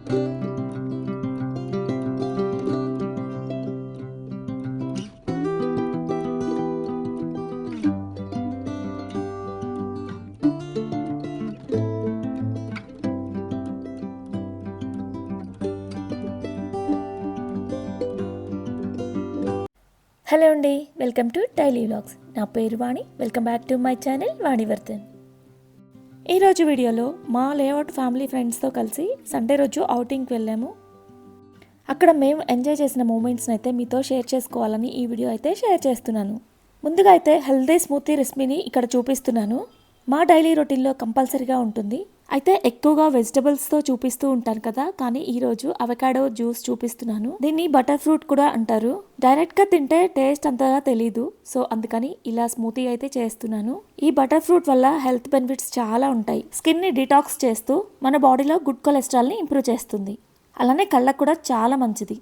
Hello అండి, welcome to daily vlogs. నా పేరు Vani. Welcome back to my channel Vanivardhan. ఈరోజు వీడియోలో మా లేఅవుట్ ఫ్యామిలీ ఫ్రెండ్స్తో కలిసి సండే రోజు అవుటింగ్కి వెళ్ళాము. అక్కడ మేము ఎంజాయ్ చేసిన మూమెంట్స్ని అయితే మీతో షేర్ చేసుకోవాలని ఈ వీడియో అయితే షేర్ చేస్తున్నాను. ముందుగా అయితే హెల్దీ స్మూతీ రెసిపీని ఇక్కడ చూపిస్తున్నాను. మా డైలీ రొటీన్లో కంపల్సరీగా ఉంటుంది. అయితే ఎక్కువగా వెజిటబుల్స్తో చూపిస్తూ ఉంటాను కదా, కానీ ఈరోజు అవకాడో జ్యూస్ చూపిస్తున్నాను. దీన్ని బటర్ ఫ్రూట్ కూడా అంటారు. డైరెక్ట్గా తింటే టేస్ట్ అంతగా తెలీదు, సో అందుకని ఇలా స్మూతీ అయితే చేస్తున్నాను. ఈ బటర్ ఫ్రూట్ వల్ల హెల్త్ బెనిఫిట్స్ చాలా ఉంటాయి. స్కిన్ని డిటాక్స్ చేస్తూ మన బాడీలో గుడ్ కొలెస్ట్రాల్ని ఇంప్రూవ్ చేస్తుంది. అలానే కళ్ళకు కూడా చాలా మంచిది.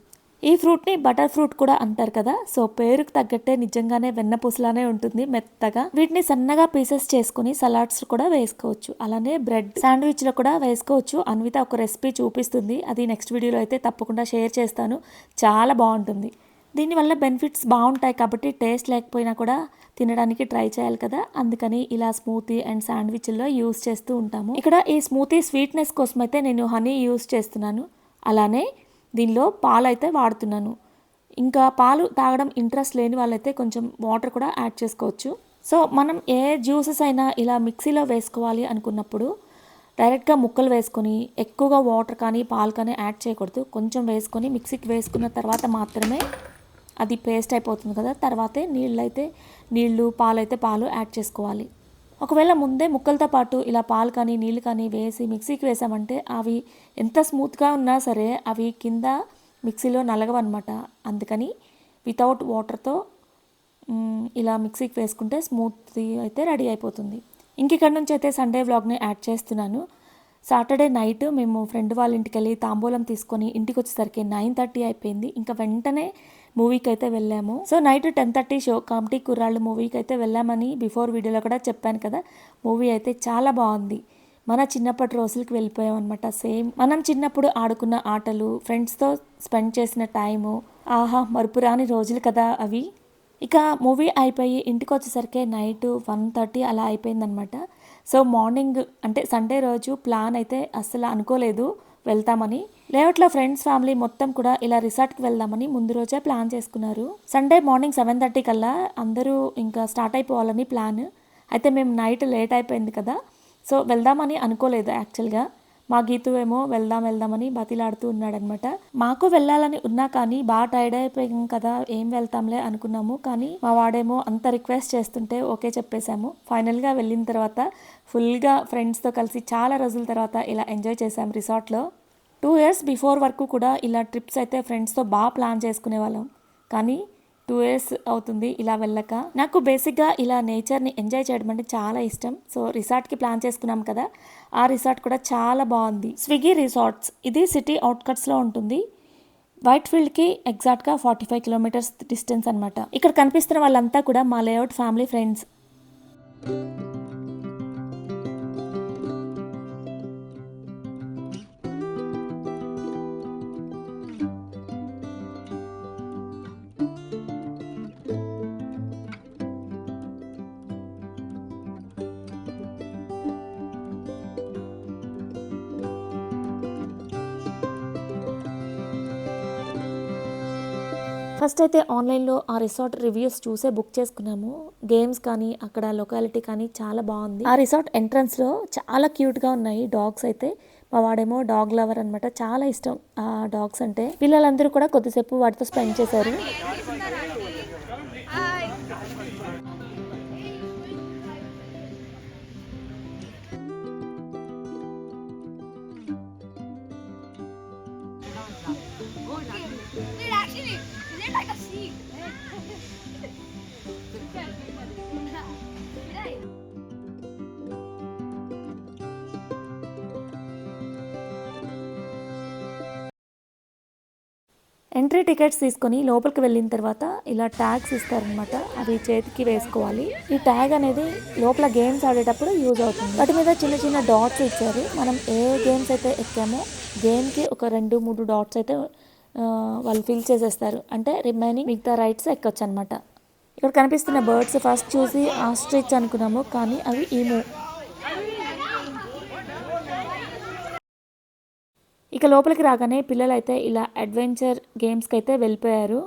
ఈ ఫ్రూట్ని బటర్ ఫ్రూట్ కూడా అంటారు కదా, సో పేరుకు తగ్గట్టే నిజంగానే వెన్నపూసలానే ఉంటుంది, మెత్తగా. వీటిని సన్నగా పీసెస్ చేసుకుని సలాడ్స్ కూడా వేసుకోవచ్చు. అలానే బ్రెడ్ శాండ్విచ్లో కూడా వేసుకోవచ్చు. అన్విత ఒక రెసిపీ చూపిస్తుంది, అది నెక్స్ట్ వీడియోలో అయితే తప్పకుండా షేర్ చేస్తాను. చాలా బాగుంటుంది. దీనివల్ల బెనిఫిట్స్ బాగుంటాయి కాబట్టి టేస్ట్ లేకపోయినా కూడా తినడానికి ట్రై చేయాలి కదా, అందుకని ఇలా స్మూతీ అండ్ శాండ్విచ్ల్లో యూస్ చేస్తూ ఉంటాము. ఇక్కడ ఈ స్మూతీ స్వీట్నెస్ కోసం అయితే నేను హనీ యూస్ చేస్తున్నాను. అలానే దీనిలో పాలు అయితే వాడుతున్నాను. ఇంకా పాలు తాగడం ఇంట్రెస్ట్ లేని వాళ్ళైతే కొంచెం వాటర్ కూడా యాడ్ చేసుకోవచ్చు. సో మనం ఏ జ్యూసెస్ అయినా ఇలా మిక్సీలో వేసుకోవాలి అనుకున్నప్పుడు డైరెక్ట్గా ముక్కలు వేసుకొని ఎక్కువగా వాటర్ కానీ పాలు కానీ యాడ్ చేయకూడదు. కొంచెం వేసుకొని మిక్సీకి వేసుకున్న తర్వాత మాత్రమే అది పేస్ట్ అయిపోతుంది కదా, తర్వాతే నీళ్ళు పాలైతే పాలు యాడ్ చేసుకోవాలి. ఒకవేళ ముందే ముక్కలతో పాటు ఇలా పాలు కానీ నీళ్ళు కానీ వేసి మిక్సీకి వేసామంటే అవి ఎంత స్మూత్గా ఉన్నా సరే అవి కింద మిక్సీలో నలగవన్నమాట. అందుకని వితౌట్ వాటర్తో ఇలా మిక్సీకి వేసుకుంటే స్మూతీ అయితే రెడీ అయిపోతుంది. ఇంకెక్కడి నుంచి అయితే సండే వ్లాగ్ని యాడ్ చేస్తున్నాను. సాటర్డే నైట్ మేము ఫ్రెండ్ వాళ్ళ ఇంటికి వెళ్ళి తాంబూలం తీసుకొని ఇంటికి వచ్చేసరికి 9:30 అయిపోయింది. ఇంకా వెంటనే మూవీకి అయితే వెళ్ళాము. సో నైట్ 10:30 షో కామెడీ కుర్రాళ్ళు మూవీకి అయితే వెళ్ళామని బిఫోర్ వీడియోలో కూడా చెప్పాను కదా. మూవీ అయితే చాలా బాగుంది. మన చిన్నప్పటి రోజులకి వెళ్ళిపోయాం అనమాట. సేమ్ మనం చిన్నప్పుడు ఆడుకున్న ఆటలు, ఫ్రెండ్స్తో స్పెండ్ చేసిన టైము, ఆహా మరుపురాని రోజులు కదా అవి. ఇక మూవీ అయిపోయి ఇంటికి వచ్చేసరికి నైట్ 1:30 అలా అయిపోయిందనమాట. సో మార్నింగ్ అంటే సండే రోజు ప్లాన్ అయితే అస్సలు అనుకోలేదు వెళ్తామని. లేఅవుట్లో ఫ్రెండ్స్ ఫ్యామిలీ మొత్తం కూడా ఇలా రిసార్ట్కి వెళ్దామని ముందు రోజే ప్లాన్ చేసుకున్నారు. సండే మార్నింగ్ 7:30 కల్లా అందరూ ఇంకా స్టార్ట్ అయిపోవాలని ప్లాన్. అయితే మేము నైట్ లేట్ అయిపోయింది కదా, సో వెళ్దామని అనుకోలేదు యాక్చువల్గా. మా గీతు ఏమో వెళ్దామని బతిలాడుతూ ఉన్నాడనమాట. మాకు వెళ్ళాలని ఉన్నా కానీ బాగా టైర్డ్ అయిపోయాం కదా, ఏం వెళ్తాంలే అనుకున్నాము. కానీ మా వాడేమో అంత రిక్వెస్ట్ చేస్తుంటే ఓకే చెప్పేశాము. ఫైనల్గా వెళ్ళిన తర్వాత ఫుల్గా ఫ్రెండ్స్తో కలిసి చాలా రోజుల తర్వాత ఇలా ఎంజాయ్ చేసాం రిసార్ట్లో. 2 years బిఫోర్ వరకు కూడా ఇలా ట్రిప్స్ అయితే ఫ్రెండ్స్తో బాగా ప్లాన్ చేసుకునే వాళ్ళం. కానీ 2 years అవుతుంది ఇలా వెళ్ళక. నాకు బేసిక్గా ఇలా నేచర్ని ఎంజాయ్ చేయడం అంటే చాలా ఇష్టం. సో రిసార్ట్కి ప్లాన్ చేసుకున్నాం కదా, ఆ రిసార్ట్ కూడా చాలా బాగుంది. స్విగ్గీ రిసార్ట్స్, ఇది సిటీ అవుట్కట్స్లో ఉంటుంది. వైట్ ఫీల్డ్కి ఎగ్జాక్ట్గా 45 kilometers డిస్టెన్స్ అనమాట. ఇక్కడ కనిపిస్తున్న వాళ్ళంతా కూడా మా లేఅవుట్ ఫ్యామిలీ ఫ్రెండ్స్. ఫస్ట్ అయితే ఆన్లైన్లో ఆ రిసార్ట్ రివ్యూస్ చూసే బుక్ చేసుకున్నాము. గేమ్స్ కానీ అక్కడ లొకాలిటీ కానీ చాలా బాగుంది. ఆ రిసార్ట్ ఎంట్రన్స్లో చాలా క్యూట్గా ఉన్నాయి డాగ్స్ అయితే. మా వాడేమో డాగ్ లవర్ అనమాట, చాలా ఇష్టం ఆ డాగ్స్ అంటే. పిల్లలందరూ కూడా కొద్దిసేపు వాటితో స్పెండ్ చేశారు. ఎంట్రీ టికెట్స్ తీసుకొని లోపలికి వెళ్ళిన తర్వాత ఇలా ట్యాగ్స్ ఇస్తారనమాట, అవి చేతికి వేసుకోవాలి. ఈ ట్యాగ్ అనేది లోపల గేమ్స్ ఆడేటప్పుడు యూజ్ అవుతుంది. వాటి మీద చిన్న చిన్న డాట్స్ ఇచ్చారు. మనం ఏ గేమ్స్ అయితే ఎక్కామో గేమ్కి ఒక 2-3 డాట్స్ అయితే వాళ్ళు ఫిల్ చేసేస్తారు, అంటే రిమైనింగ్ మిగతా రైడ్స్ ఎక్కొచ్చు అనమాట. ఇక్కడ కనిపిస్తున్న బర్డ్స్ ఫస్ట్ చూసి ఆస్ట్రిచ్ అనుకున్నాము, కానీ అవి ఈము. ఇక లోపలికి రాగానే పిల్లలు అయితే ఇలా అడ్వెంచర్ గేమ్స్కి అయితే వెళ్ళిపోయారు.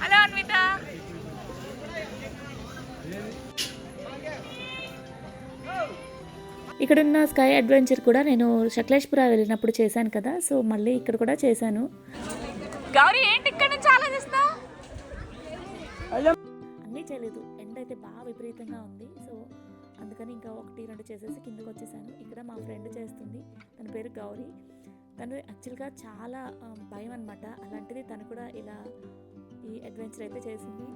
హలో అన్విత. ఇక్కడున్న స్కై అడ్వెంచర్ కూడా నేను శక్లేష్పుర వెళ్ళినప్పుడు చేశాను కదా, సో మళ్ళీ ఇక్కడ కూడా చేశాను. గౌరీ ఏంటి ఇక్కడ నుంచి ఆలోచిస్తావు? అన్నీ చేయలేదు, ఎండ అయితే బాగా విపరీతంగా ఉంది. సో అందుకని ఇంకా 1-2 చేసేసి కిందకు వచ్చేసాను. ఇక్కడ మా ఫ్రెండ్ చేస్తుంది, తన పేరు గౌరీ. తను యాక్చువల్గా చాలా భయం అనమాట, అలాంటిది తను కూడా ఇలా ఈ అడ్వెంచర్ అయితే చేసింది.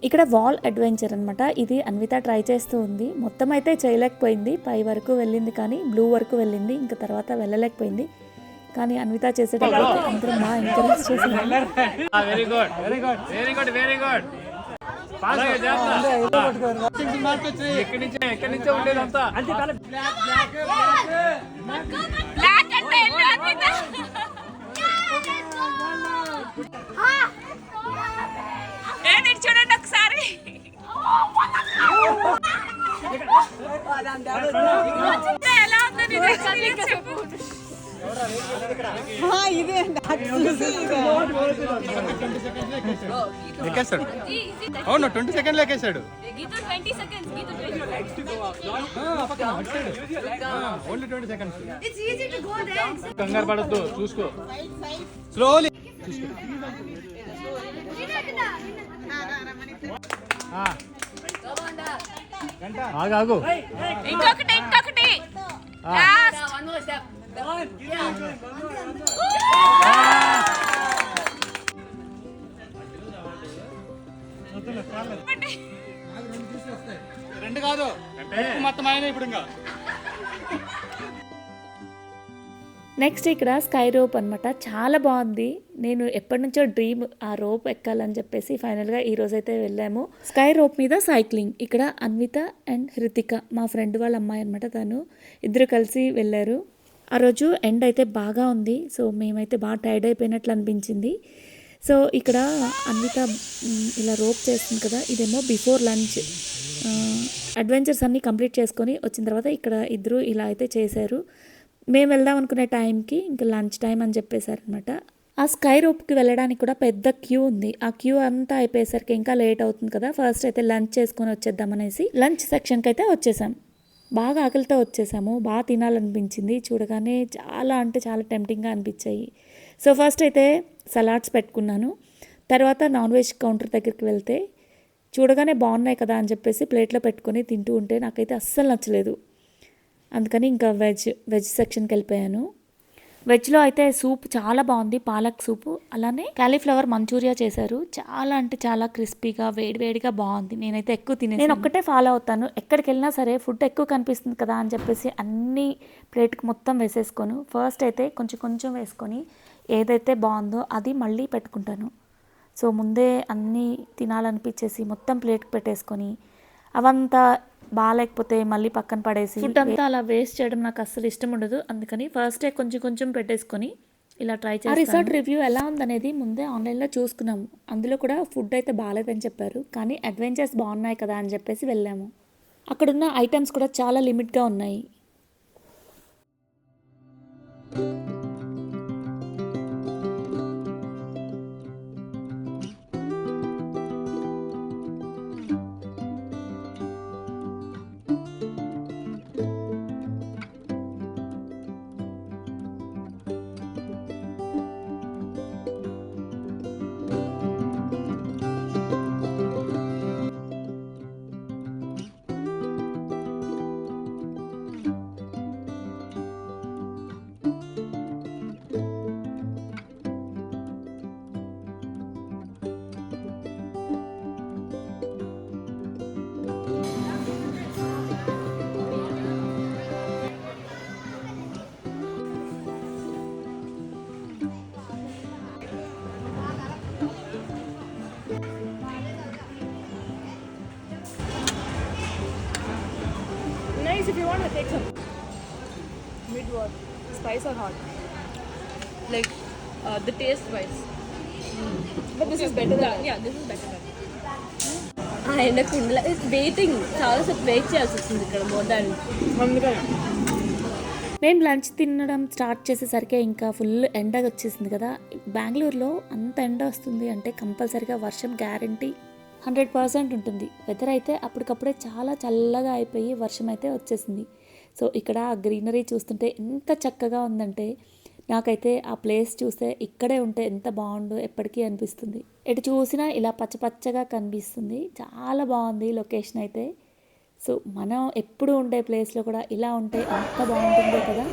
ఇక్కడ వాల్ అడ్వెంచర్ అనమాట, ఇది అన్విత ట్రై చేస్తూ ఉంది. మొత్తం అయితే చేయలేకపోయింది, పై వరకు వెళ్ళింది కానీ బ్లూ వరకు వెళ్ళింది, ఇంకా తర్వాత వెళ్ళలేకపోయింది. కానీ అన్విత చేసేటప్పుడు అందరూ బాగా ఎంకరేజ్ చేశారు. చూడండి ఒకసారి. ఎలా ఉందని చెప్పు. ఎక్కేస్తాడు. అవును 20 సెకండ్లు ఎక్కేస్తాడు. Only 20 seconds. కంగారు పడద్దు, చూసుకో స్లోలీ. ఆగు ఇంకొకటి రెండు కాదు మొత్తం ఆయన ఇప్పుడు ఇంకా. నెక్స్ట్ ఇక్కడ స్కై రోప్ అనమాట, చాలా బాగుంది. నేను ఎప్పటి నుంచో డ్రీమ్ ఆ రోప్ ఎక్కాలని చెప్పేసి ఫైనల్గా ఈ రోజైతే వెళ్ళాము. స్కై రోప్ మీద సైక్లింగ్. ఇక్కడ అన్విత అండ్ హృతిక మా ఫ్రెండ్ వాళ్ళ అమ్మాయి అనమాట, తను ఇద్దరు కలిసి వెళ్ళారు. ఆ రోజు ఎండ్ అయితే బాగా ఉంది, సో మేమైతే బాగా టైర్డ్ అయిపోయినట్లు అనిపించింది. సో ఇక్కడ అన్విత ఇలా రోప్ చేస్తుంది కదా, ఇదేమో బిఫోర్ లంచ్. అడ్వెంచర్స్ అన్నీ కంప్లీట్ చేసుకొని వచ్చిన తర్వాత ఇక్కడ ఇద్దరు ఇలా అయితే చేశారు. మేము వెళ్దాం అనుకునే టైంకి ఇంకా లంచ్ టైం అని చెప్పేశారనమాట. ఆ స్కై రోప్కి వెళ్ళడానికి కూడా పెద్ద క్యూ ఉంది. ఆ క్యూ అంతా అయిపోయేసరికి ఇంకా లేట్ అవుతుంది కదా, ఫస్ట్ అయితే లంచ్ చేసుకొని వచ్చేద్దామనేసి లంచ్ సెక్షన్కి అయితే వచ్చేసాం. బాగా ఆకలితో వచ్చేసాము, బాగా తినాలనిపించింది. చూడగానే చాలా అంటే చాలా టెంప్టింగ్గా అనిపించాయి. సో ఫస్ట్ అయితే సలాడ్స్ పెట్టుకున్నాను. తర్వాత నాన్ వెజ్ కౌంటర్ దగ్గరికి వెళ్తే చూడగానే బాగున్నాయి కదా అని చెప్పేసి ప్లేట్లో పెట్టుకొని తింటూ ఉంటే నాకైతే అస్సలు నచ్చలేదు. అందుకని ఇంకా వెజ్ సెక్షన్కి వెళ్ళిపోయాను. వెజ్లో అయితే సూప్ చాలా బాగుంది, పాలక్ సూపు. అలానే కాలీఫ్లవర్ మంచూరియా చేశారు, చాలా అంటే చాలా క్రిస్పీగా వేడివేడిగా బాగుంది. నేనైతే ఎక్కువ నేను ఒక్కటే ఫాలో అవుతాను, ఎక్కడికి వెళ్ళినా సరే ఫుడ్ ఎక్కువ కనిపిస్తుంది కదా అని చెప్పేసి అన్ని ప్లేట్కి మొత్తం వేసేసుకోను. ఫస్ట్ అయితే కొంచెం కొంచెం వేసుకొని ఏదైతే బాగుందో అది మళ్ళీ పెట్టుకుంటాను. సో ముందే అన్నీ తినాలనిపించేసి మొత్తం ప్లేట్కి పెట్టేసుకొని అవంతా బాగాలేకపోతే మళ్ళీ పక్కన పడేసి ఫుడ్ అంతా అలా వేస్ట్ చేయడం నాకు అస్సలు ఇష్టం ఉండదు. అందుకని ఫస్టే కొంచెం కొంచెం పెట్టేసుకొని ఇలా ట్రై చేస్తాను. ఆ రిసార్ట్ రివ్యూ ఎలా ఉందనేది ముందే ఆన్లైన్లో చూసుకున్నాము. అందులో కూడా ఫుడ్ అయితే బాగాలేదని చెప్పారు, కానీ అడ్వెంచర్స్ బాగున్నాయి కదా అని చెప్పేసి వెళ్ళాము. అక్కడున్న ఐటమ్స్ కూడా చాలా లిమిట్గా ఉన్నాయి. if you want to take some. Mid what? Spice or hot? Like the taste wise. But this is better than Yeah, this is better. ఎండకు వెయిటింగ్ చాలాసేపు వెయిట్ చేయాల్సి వస్తుంది ఇక్కడ మోర్ దాన్. మేము లంచ్ తినడం స్టార్ట్ చేసేసరికి ఇంకా ఫుల్ ఎండ వచ్చేసింది కదా. బెంగళూరులో అంత ఎండ వస్తుంది అంటే కంపల్సరీగా వర్షం గ్యారంటీ 100% ఉంటుంది. వెదర్ అయితే అప్పటికప్పుడే చాలా చల్లగా అయిపోయి వర్షం అయితే వచ్చేసింది. సో ఇక్కడ ఆ గ్రీనరీ చూస్తుంటే ఎంత చక్కగా ఉందంటే నాకైతే ఆ ప్లేస్ చూస్తే ఇక్కడే ఉంటే ఎంత బాగుండు ఎప్పటికీ అనిపిస్తుంది. ఎటు చూసినా ఇలా పచ్చపచ్చగా కనిపిస్తుంది. చాలా బాగుంది లొకేషన్ అయితే. సో మనం ఎప్పుడు ఉండే ప్లేస్లో కూడా ఇలా ఉంటే ఎంత బాగుంటుందో కదా.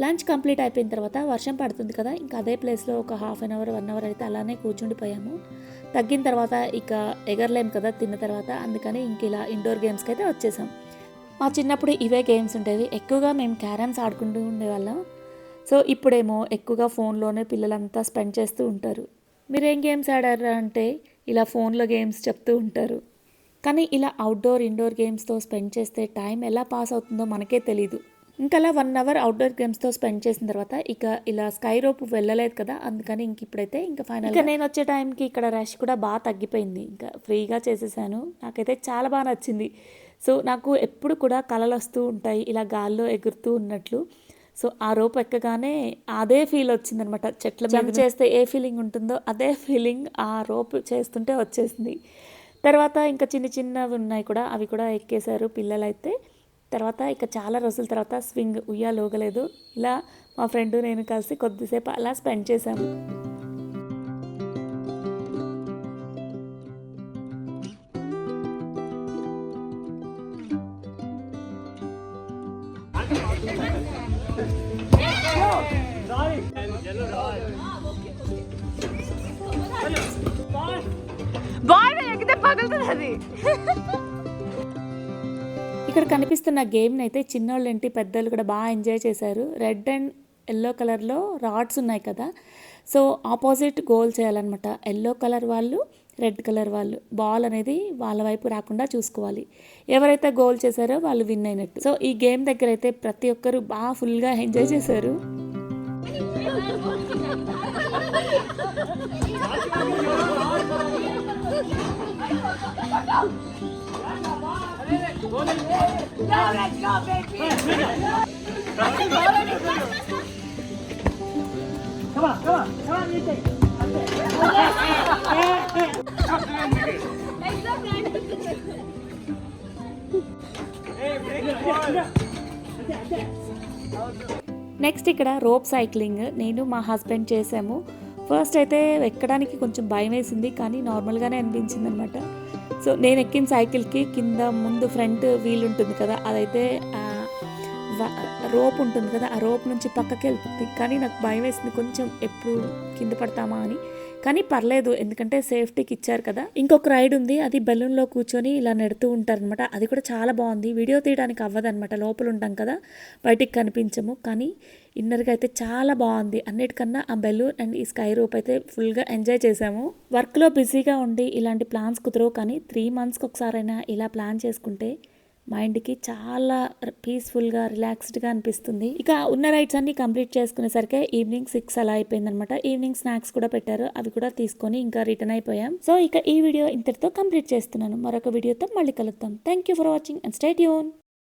లంచ్ కంప్లీట్ అయిపోయిన తర్వాత వర్షం పడుతుంది కదా, ఇంకా అదే ప్లేస్లో ఒక హాఫ్ అన్ అవర్ 1 అవర్ అయితే అలానే కూర్చుండిపోయాము. తగ్గిన తర్వాత ఇక ఎగరలేం కదా తిన్న తర్వాత, అందుకని ఇంక ఇలా ఇండోర్ గేమ్స్కి అయితే వచ్చేసాం. మా చిన్నప్పుడు ఇవే గేమ్స్ ఉండేవి. ఎక్కువగా మేము క్యారమ్స్ ఆడుకుంటూ ఉండేవాళ్ళం. సో ఇప్పుడేమో ఎక్కువగా ఫోన్లోనే పిల్లలంతా స్పెండ్ చేస్తూ ఉంటారు. మీరేం గేమ్స్ ఆడారా అంటే ఇలా ఫోన్లో గేమ్స్ చెప్తూ ఉంటారు. కానీ ఇలా అవుట్డోర్ ఇండోర్ గేమ్స్తో స్పెండ్ చేస్తే టైం ఎలా పాస్ అవుతుందో మనకే తెలీదు. ఇంకా అలా 1 అవర్ అవుట్డోర్ గేమ్స్తో స్పెండ్ చేసిన తర్వాత ఇక ఇలా స్కై రోప్ వెళ్ళలేదు కదా, అందుకని ఇంక ఇప్పుడైతే ఇంకా ఫైనల్ ఇంకా నేను వచ్చే టైంకి ఇక్కడ రష్ కూడా బాగా తగ్గిపోయింది. ఇంకా ఫ్రీగా చేసేసాను. నాకైతే చాలా బాగా నచ్చింది. సో నాకు ఎప్పుడు కూడా కలలు వస్తూ ఉంటాయి ఇలా గాల్లో ఎగురుతూ ఉన్నట్లు. సో ఆ రోప్ ఎక్కగానే అదే ఫీల్ వచ్చిందనమాట. చెట్ల జంప్ చేస్తే ఏ ఫీలింగ్ ఉంటుందో అదే ఫీలింగ్ ఆ రోప్ చేస్తుంటే వచ్చేసింది. తర్వాత ఇంకా చిన్న చిన్నవి ఉన్నాయి కూడా, అవి కూడా ఎక్కేశారు పిల్లలైతే. తర్వాత ఇక చాలా రోజుల తర్వాత స్వింగ్ ఉయ్యాలోగలేదు. ఇలా మా ఫ్రెండ్ నేను కలిసి కొద్దిసేపు అలా స్పెండ్ చేశాము. బాయ్ ఎక్కితే పగులుతుంది అది. ఇక్కడ కనిపిస్తున్న గేమ్ని అయితే చిన్నోళ్ళేంటి పెద్దలు కూడా బాగా ఎంజాయ్ చేశారు. రెడ్ అండ్ ఎల్లో కలర్లో రాడ్స్ ఉన్నాయి కదా, సో ఆపోజిట్ గోల్ చేయాలన్నమాట. ఎల్లో కలర్ వాళ్ళు రెడ్ కలర్ వాళ్ళు బాల్ అనేది వాళ్ళ వైపు రాకుండా చూసుకోవాలి. ఎవరైతే గోల్ చేశారో వాళ్ళు విన్ అయినట్టు. సో ఈ గేమ్ దగ్గర అయితే ప్రతి ఒక్కరు బాగా ఫుల్గా ఎంజాయ్ చేశారు. నెక్స్ట్ ఇక్కడ రోప్ సైక్లింగ్ నేను మా హస్బెండ్ చేసాము. ఫస్ట్ అయితే ఎక్కడానికి కొంచెం భయం వేసింది, కానీ నార్మల్గానే అనిపించింది అనమాట. సో నేను ఎక్కిన సైకిల్కి కింద ముందు ఫ్రంట్ వీల్ ఉంటుంది కదా, అదైతే రోప్ ఉంటుంది కదా, ఆ రోప్ నుంచి పక్కకి వెళ్తుంది. కానీ నాకు భయం వేసింది కొంచెం, ఎప్పుడు కింద పడతామా అని. కానీ పర్లేదు, ఎందుకంటే సేఫ్టీకి ఇచ్చారు కదా. ఇంకొక రైడ్ ఉంది, అది బెలూన్లో కూర్చొని ఇలా నెడుతూ ఉంటారనమాట. అది కూడా చాలా బాగుంది. వీడియో తీయడానికి అవ్వదనమాట, లోపల ఉంటాం కదా, బయటికి కనిపించము. కానీ ఇన్నర్గా అయితే చాలా బాగుంది. అన్నిటికన్నా ఆ బెలూన్ అండ్ ఈ స్కై రోప్ అయితే ఫుల్గా ఎంజాయ్ చేసాము. వర్క్లో బిజీగా ఉండి ఇలాంటి ప్లాన్స్ కుదరవు, కానీ 3 మంత్స్కి ఒకసారైనా ఇలా ప్లాన్ చేసుకుంటే మైండ్కి చాలా పీస్ఫుల్గా రిలాక్స్డ్గా అనిపిస్తుంది. ఇక ఉన్న రైడ్స్ అన్ని కంప్లీట్ చేసుకునేసరికి ఈవినింగ్ 6 అలా అయిపోయిందనమాట. ఈవినింగ్ స్నాక్స్ కూడా పెట్టారు, అవి కూడా తీసుకొని ఇంకా రిటర్న్ అయిపోయాం. సో ఇక ఈ వీడియో ఇంతటితో కంప్లీట్ చేస్తున్నాను. మరొక వీడియోతో మళ్ళీ కలుద్దాం. Thank you for watching and stay tune.